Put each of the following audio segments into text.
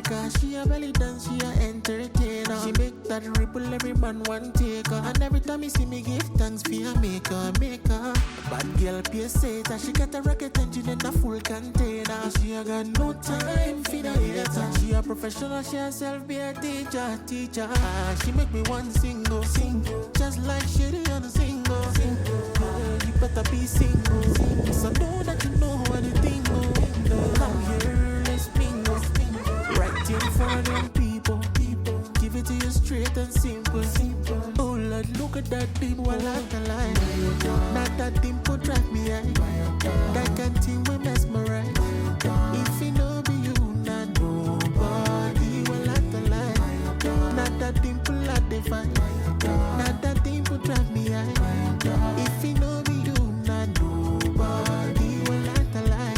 Jamaica. She a belly dance, she a entertainer. She make that ripple, every man want take her. And every time you see me give thanks for your maker. Bad girl pay Satan, she got a rocket engine in a full container. She a got no time for the hater. She a professional, she herself be a teacher. She make me one single, just like Shitty on a single. You better be single, so know that you know what the thing go. Come here, let's mingle. Right in for them people. Give it to you straight and simple. Oh Lord, look at that deep wall like a line. Not that dimple drive me high. That kind thing we mesmerize. If you know be you, not nobody will like the line. Not that dimple I define. Not that dimple drive me high. If you know be you, not nobody will like the line.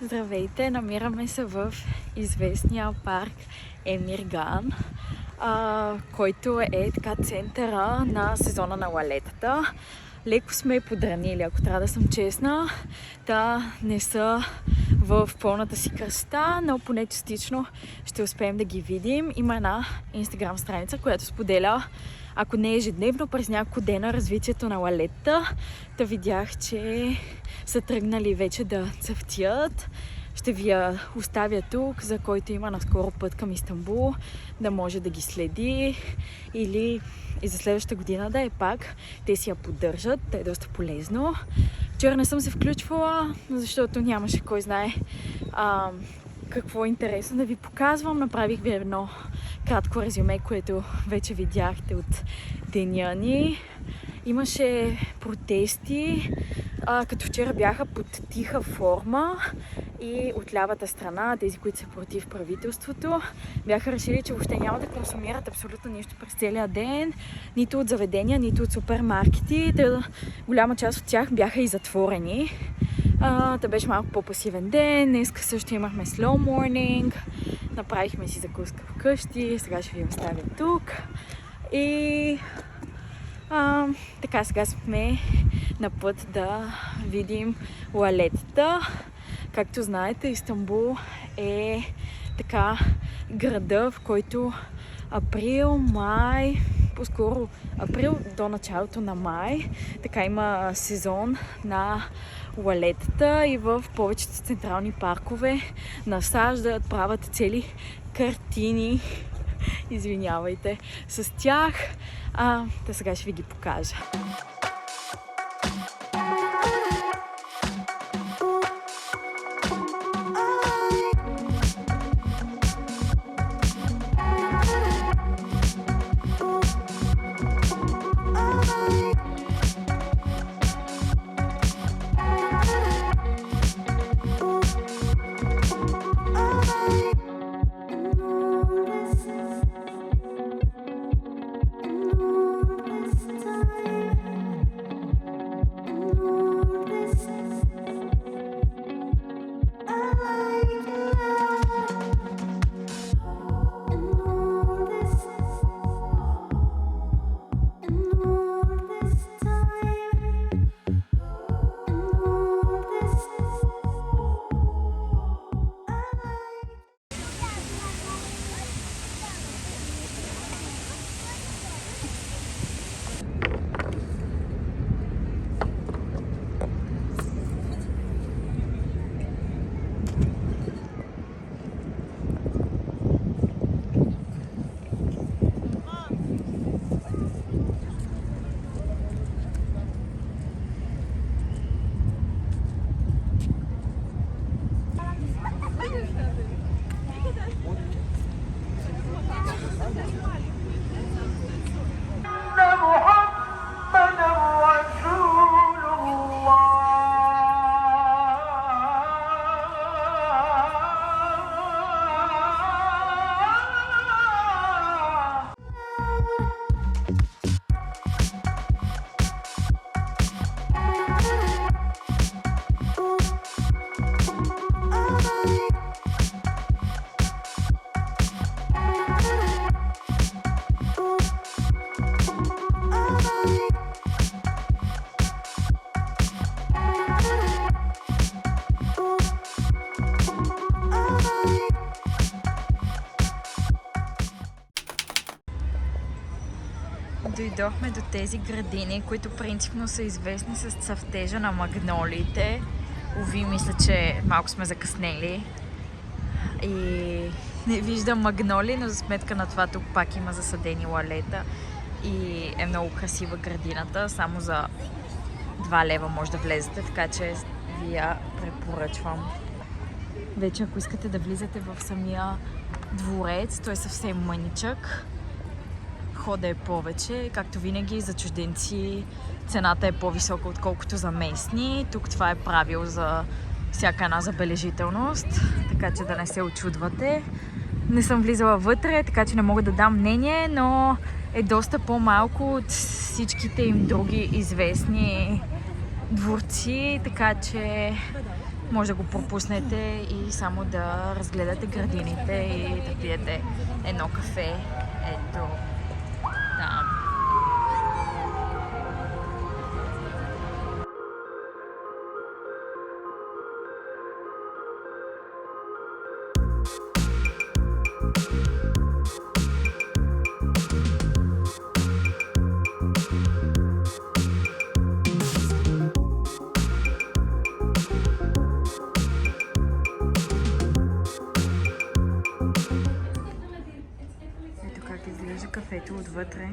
Здравейте, намираме се в известния парк Емирган, който е така центъра на сезона на лалетата. Леко сме подранили, ако трябва да съм честна. Та не са в пълната си красота, но поне частично ще успеем да ги видим. Има една инстаграм страница, която споделя, ако не ежедневно, през няколко дена развитието на лалетата. Та видях, че са тръгнали вече да цъфтят. Ще ви я оставя тук, за който има наскоро път към Истанбул, да може да ги следи или и за следващата година да е пак. Те си я поддържат, те е доста полезно. Вчера не съм се включвала, защото нямаше кой знае какво е интересно да ви показвам. Направих ви едно кратко резюме, което вече видяхте от деня ни. Имаше протести, като вчера бяха под тиха форма и от лявата страна, тези, които са против правителството, бяха решили, че въобще няма да консумират абсолютно нищо през целия ден, нито от заведения, нито от супермаркети. Голяма част от тях бяха и затворени. Та беше малко по-пасивен ден. Днес също имахме slow morning. Направихме си закуска вкъщи. Сега ще ви оставя тук. И така, сега сме на път да видим лалетата. Както знаете, Истанбул е така града, в който април, май, по-скоро април до началото на май, така има сезон на лалетата и в повечето централни паркове насаждат, правят цели картини, извинявайте, с тях. Та сега ще ви ги покажа. Дойдохме до тези градини, които принципно са известни с цъфтежа на магнолиите. Уви, мисля, че малко сме закъснели. И не виждам магноли, но за сметка на това тук пак има засадени лалета. И е много красива градината. Само за 2 лева може да влезете, така че ви я препоръчвам. Вече ако искате да влизате в самия дворец, той е съвсем мъничък. Хода е повече, както винаги за чужденци цената е по-висока отколкото за местни. Тук това е правило за всяка една забележителност, така че да не се очудвате. Не съм влизала вътре, така че не мога да дам мнение, но е доста по-малко от всичките им други известни дворци, така че може да го пропуснете и само да разгледате градините и да пиете едно кафе. Ето там. Изглежда кафето отвътре.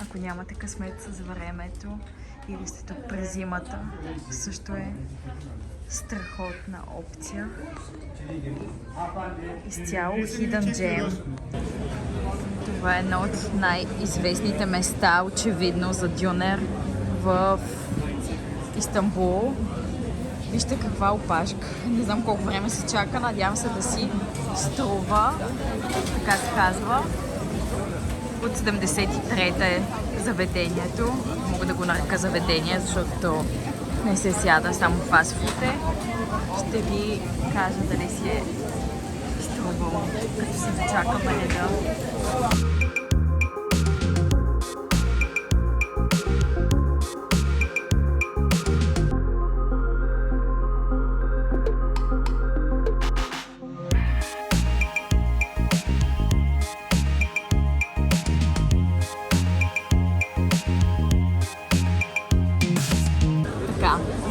Ако нямате късмет с времето или сте тук през зимата, също е страхотна опция. Изцяло Hidden Gem. Това е едно от най-известните места, очевидно, за дюнер в Истанбул. Вижте каква опашка. Не знам колко време се чака, надявам се да си струва. Така се казва. От 73-та е заведението. Мога да го нарека заведение, защото не се сяда, само фастфуд е. Ще ви кажа дали си е струвало, като се зачакаме реда.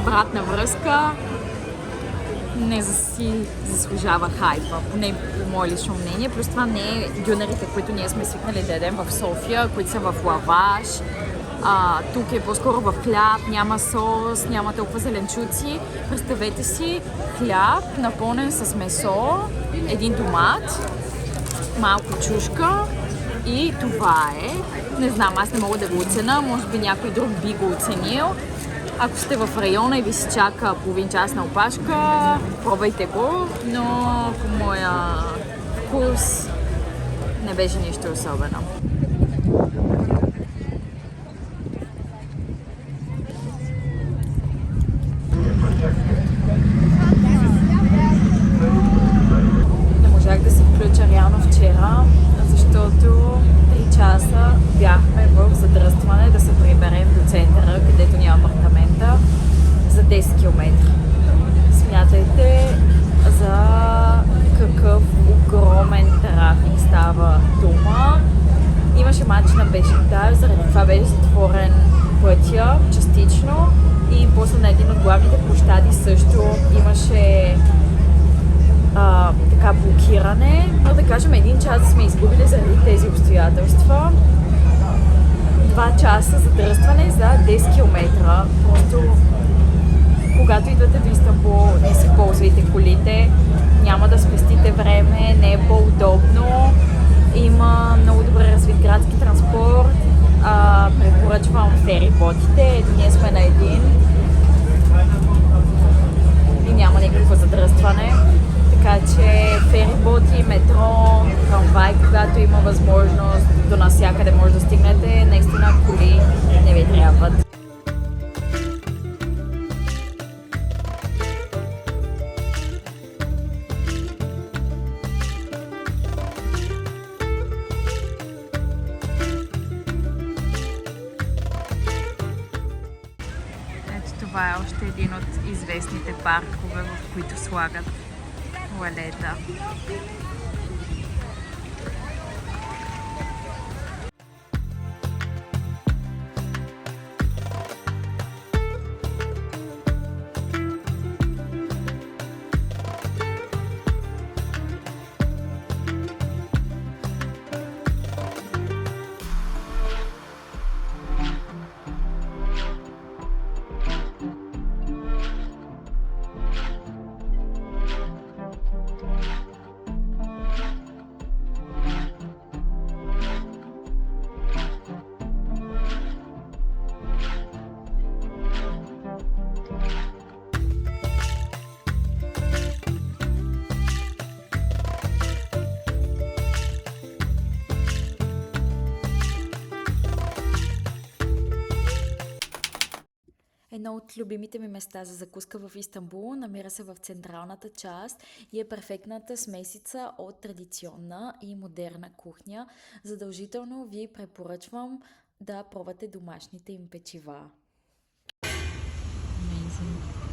Обратна връзка не си заслужава хайпа, поне по мое лично мнение. Плюс това не е дюнерите, които ние сме свикнали да ядем в София, които са в лаваш. Тук е по-скоро в хляб, няма сос, няма толкова зеленчуци. Представете си хляб, напълнен с месо, един томат, малко чушка и това е. Не знам, аз не мога да го оценя, може би някой друг би го оценил. Ако сте в района и ви се чака половин час на опашка, пробвайте го, но по моя вкус не беше нищо особено. Не можах да се включа реално вчера, защото 3 часа бяхме в задръстване да се приберем до центъра, където няма апартамента, за 10 км. Смятайте за какъв огромен трафик става дума. Имаше мач на Бешикташ, заради това беше затворен пътя частично и после на един от главните площади също имаше така блокиране, но да кажем 1 час сме изгубили заради тези обстоятелства. 2 часа задръстване за 10 км. Просто когато идвате до Истанбул, не си ползвайте колите, няма да спестите време, не е по-удобно. Има много добре развит градски транспорт. Препоръчвам фериботите. Ето ние сме на един и няма никакво задръстване. Така че фериботи, метро, трамвай, когато има възможност, до навсякъде може да стигнете, наистина коли не ви трябват. Ето това е още един от известните паркове, в които слагат лалета. едно от любимите ми места за закуска в Истанбул. Намира се в централната част и е перфектната смесица от традиционна и модерна кухня. Задължително ви препоръчвам да пробвате домашните им печива. Amazing.